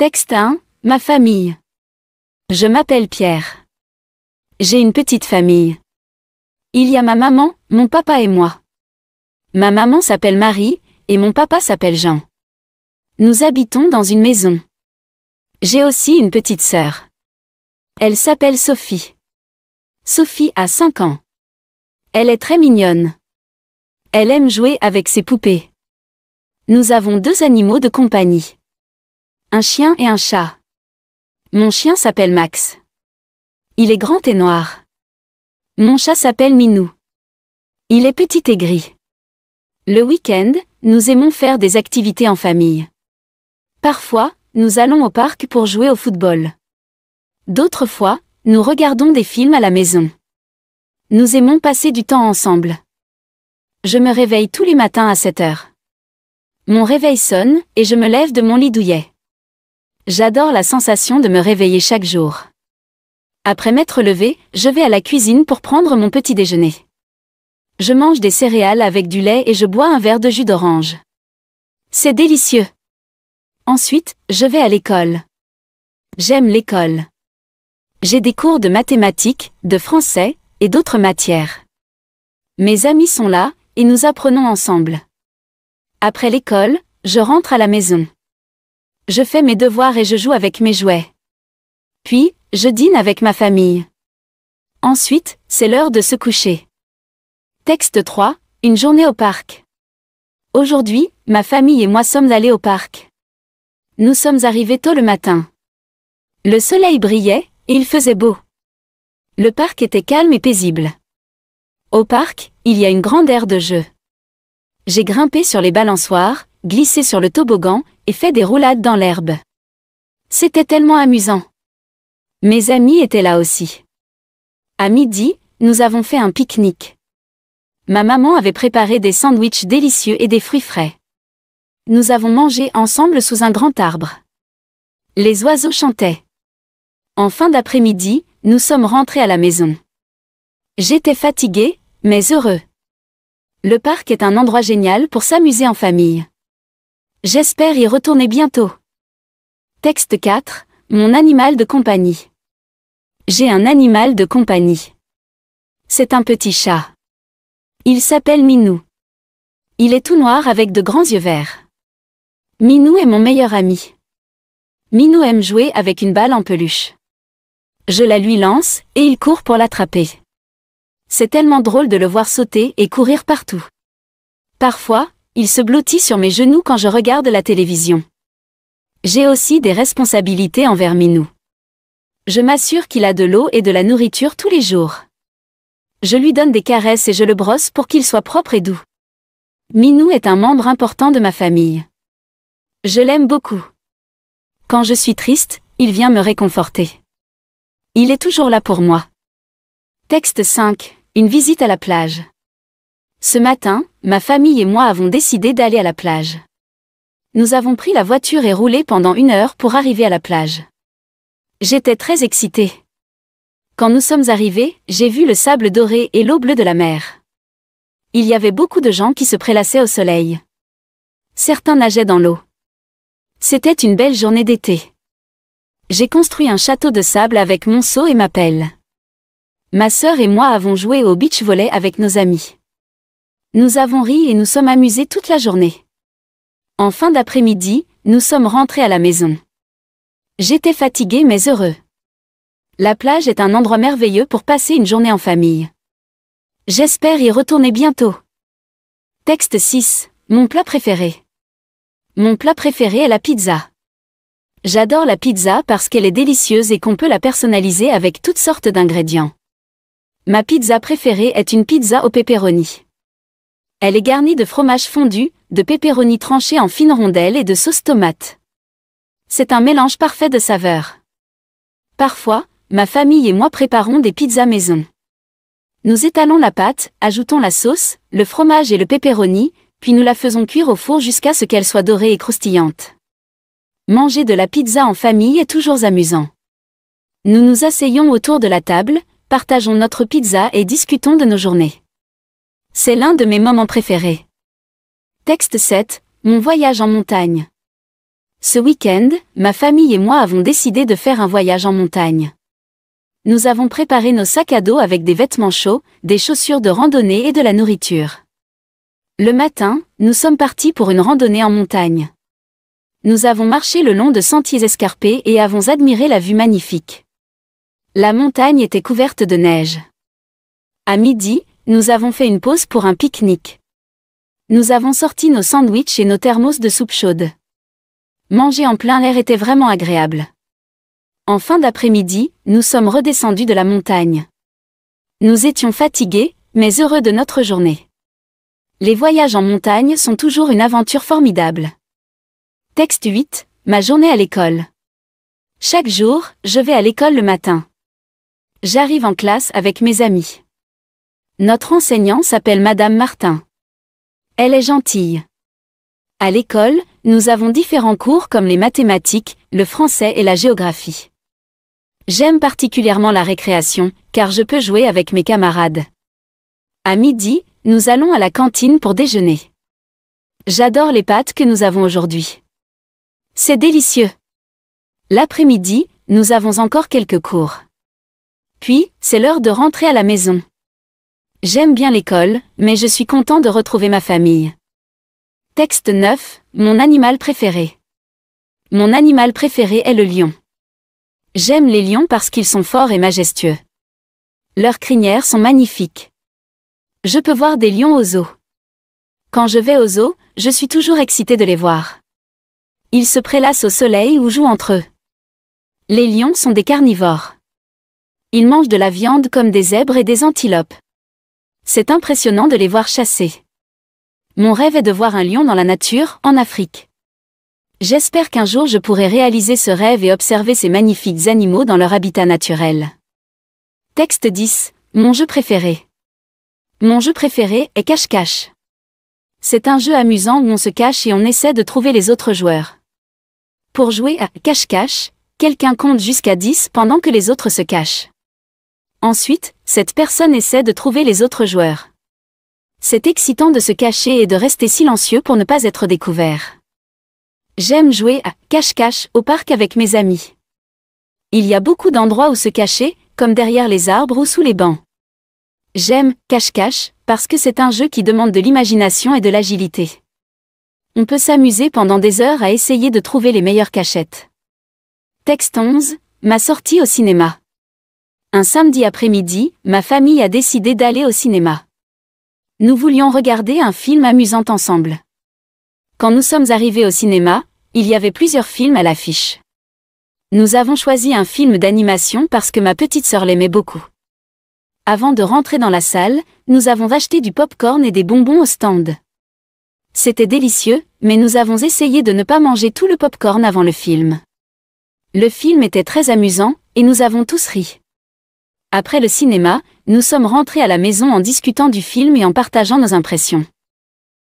Texte 1, ma famille. Je m'appelle Pierre. J'ai une petite famille. Il y a ma maman, mon papa et moi. Ma maman s'appelle Marie, et mon papa s'appelle Jean. Nous habitons dans une maison. J'ai aussi une petite sœur. Elle s'appelle Sophie. Sophie a 5 ans. Elle est très mignonne. Elle aime jouer avec ses poupées. Nous avons 2 animaux de compagnie. Un chien et un chat. Mon chien s'appelle Max. Il est grand et noir. Mon chat s'appelle Minou. Il est petit et gris. Le week-end, nous aimons faire des activités en famille. Parfois, nous allons au parc pour jouer au football. D'autres fois, nous regardons des films à la maison. Nous aimons passer du temps ensemble. Je me réveille tous les matins à 7 heures. Mon réveil sonne, et je me lève de mon lit douillet. J'adore la sensation de me réveiller chaque jour. Après m'être levé, je vais à la cuisine pour prendre mon petit déjeuner. Je mange des céréales avec du lait et je bois un verre de jus d'orange. C'est délicieux. Ensuite, je vais à l'école. J'aime l'école. J'ai des cours de mathématiques, de français, et d'autres matières. Mes amis sont là, et nous apprenons ensemble. Après l'école, je rentre à la maison. Je fais mes devoirs et je joue avec mes jouets. Puis, je dîne avec ma famille. Ensuite, c'est l'heure de se coucher. Texte 3, une journée au parc. Aujourd'hui, ma famille et moi sommes allés au parc. Nous sommes arrivés tôt le matin. Le soleil brillait, et il faisait beau. Le parc était calme et paisible. Au parc, il y a une grande aire de jeu. J'ai grimpé sur les balançoires, glissé sur le toboggan, et fait des roulades dans l'herbe. C'était tellement amusant. Mes amis étaient là aussi. À midi, nous avons fait un pique-nique. Ma maman avait préparé des sandwichs délicieux et des fruits frais. Nous avons mangé ensemble sous un grand arbre. Les oiseaux chantaient. En fin d'après-midi, nous sommes rentrés à la maison. J'étais fatigué, mais heureux. Le parc est un endroit génial pour s'amuser en famille. J'espère y retourner bientôt. Texte 4, mon animal de compagnie. J'ai un animal de compagnie. C'est un petit chat. Il s'appelle Minou. Il est tout noir avec de grands yeux verts. Minou est mon meilleur ami. Minou aime jouer avec une balle en peluche. Je la lui lance, et il court pour l'attraper. C'est tellement drôle de le voir sauter et courir partout. Parfois, il se blottit sur mes genoux quand je regarde la télévision. J'ai aussi des responsabilités envers Minou. Je m'assure qu'il a de l'eau et de la nourriture tous les jours. Je lui donne des caresses et je le brosse pour qu'il soit propre et doux. Minou est un membre important de ma famille. Je l'aime beaucoup. Quand je suis triste, il vient me réconforter. Il est toujours là pour moi. Texte 5, une visite à la plage. Ce matin, ma famille et moi avons décidé d'aller à la plage. Nous avons pris la voiture et roulé pendant 1 heure pour arriver à la plage. J'étais très excitée. Quand nous sommes arrivés, j'ai vu le sable doré et l'eau bleue de la mer. Il y avait beaucoup de gens qui se prélassaient au soleil. Certains nageaient dans l'eau. C'était une belle journée d'été. J'ai construit un château de sable avec mon seau et ma pelle. Ma sœur et moi avons joué au beach volley avec nos amis. Nous avons ri et nous sommes amusés toute la journée. En fin d'après-midi, nous sommes rentrés à la maison. J'étais fatigué mais heureux. La plage est un endroit merveilleux pour passer une journée en famille. J'espère y retourner bientôt. Texte 6, mon plat préféré. Mon plat préféré est la pizza. J'adore la pizza parce qu'elle est délicieuse et qu'on peut la personnaliser avec toutes sortes d'ingrédients. Ma pizza préférée est une pizza au pepperoni. Elle est garnie de fromage fondu, de pepperoni tranché en fines rondelles et de sauce tomate. C'est un mélange parfait de saveurs. Parfois, ma famille et moi préparons des pizzas maison. Nous étalons la pâte, ajoutons la sauce, le fromage et le pepperoni, puis nous la faisons cuire au four jusqu'à ce qu'elle soit dorée et croustillante. Manger de la pizza en famille est toujours amusant. Nous nous asseyons autour de la table, partageons notre pizza et discutons de nos journées. C'est l'un de mes moments préférés. Texte 7, mon voyage en montagne. Ce week-end, ma famille et moi avons décidé de faire un voyage en montagne. Nous avons préparé nos sacs à dos avec des vêtements chauds, des chaussures de randonnée et de la nourriture. Le matin, nous sommes partis pour une randonnée en montagne. Nous avons marché le long de sentiers escarpés et avons admiré la vue magnifique. La montagne était couverte de neige. À midi, nous avons fait une pause pour un pique-nique. Nous avons sorti nos sandwichs et nos thermos de soupe chaude. Manger en plein air était vraiment agréable. En fin d'après-midi, nous sommes redescendus de la montagne. Nous étions fatigués, mais heureux de notre journée. Les voyages en montagne sont toujours une aventure formidable. Texte 8, ma journée à l'école. Chaque jour, je vais à l'école le matin. J'arrive en classe avec mes amis. Notre enseignant s'appelle Madame Martin. Elle est gentille. À l'école, nous avons différents cours comme les mathématiques, le français et la géographie. J'aime particulièrement la récréation, car je peux jouer avec mes camarades. À midi, nous allons à la cantine pour déjeuner. J'adore les pâtes que nous avons aujourd'hui. C'est délicieux. L'après-midi, nous avons encore quelques cours. Puis, c'est l'heure de rentrer à la maison. J'aime bien l'école, mais je suis content de retrouver ma famille. Texte 9, mon animal préféré. Mon animal préféré est le lion. J'aime les lions parce qu'ils sont forts et majestueux. Leurs crinières sont magnifiques. Je peux voir des lions au zoo. Quand je vais au zoo, je suis toujours excitée de les voir. Ils se prélassent au soleil ou jouent entre eux. Les lions sont des carnivores. Ils mangent de la viande comme des zèbres et des antilopes. C'est impressionnant de les voir chasser. Mon rêve est de voir un lion dans la nature, en Afrique. J'espère qu'un jour je pourrai réaliser ce rêve et observer ces magnifiques animaux dans leur habitat naturel. Texte 10, mon jeu préféré. Mon jeu préféré est cache-cache. C'est un jeu amusant où on se cache et on essaie de trouver les autres joueurs. Pour jouer à cache-cache, quelqu'un compte jusqu'à 10 pendant que les autres se cachent. Ensuite, cette personne essaie de trouver les autres joueurs. C'est excitant de se cacher et de rester silencieux pour ne pas être découvert. J'aime jouer à cache-cache au parc avec mes amis. Il y a beaucoup d'endroits où se cacher, comme derrière les arbres ou sous les bancs. J'aime cache-cache parce que c'est un jeu qui demande de l'imagination et de l'agilité. On peut s'amuser pendant des heures à essayer de trouver les meilleures cachettes. Texte 11, ma sortie au cinéma. Un samedi après-midi, ma famille a décidé d'aller au cinéma. Nous voulions regarder un film amusant ensemble. Quand nous sommes arrivés au cinéma, il y avait plusieurs films à l'affiche. Nous avons choisi un film d'animation parce que ma petite sœur l'aimait beaucoup. Avant de rentrer dans la salle, nous avons acheté du pop-corn et des bonbons au stand. C'était délicieux, mais nous avons essayé de ne pas manger tout le pop-corn avant le film. Le film était très amusant, et nous avons tous ri. Après le cinéma, nous sommes rentrés à la maison en discutant du film et en partageant nos impressions.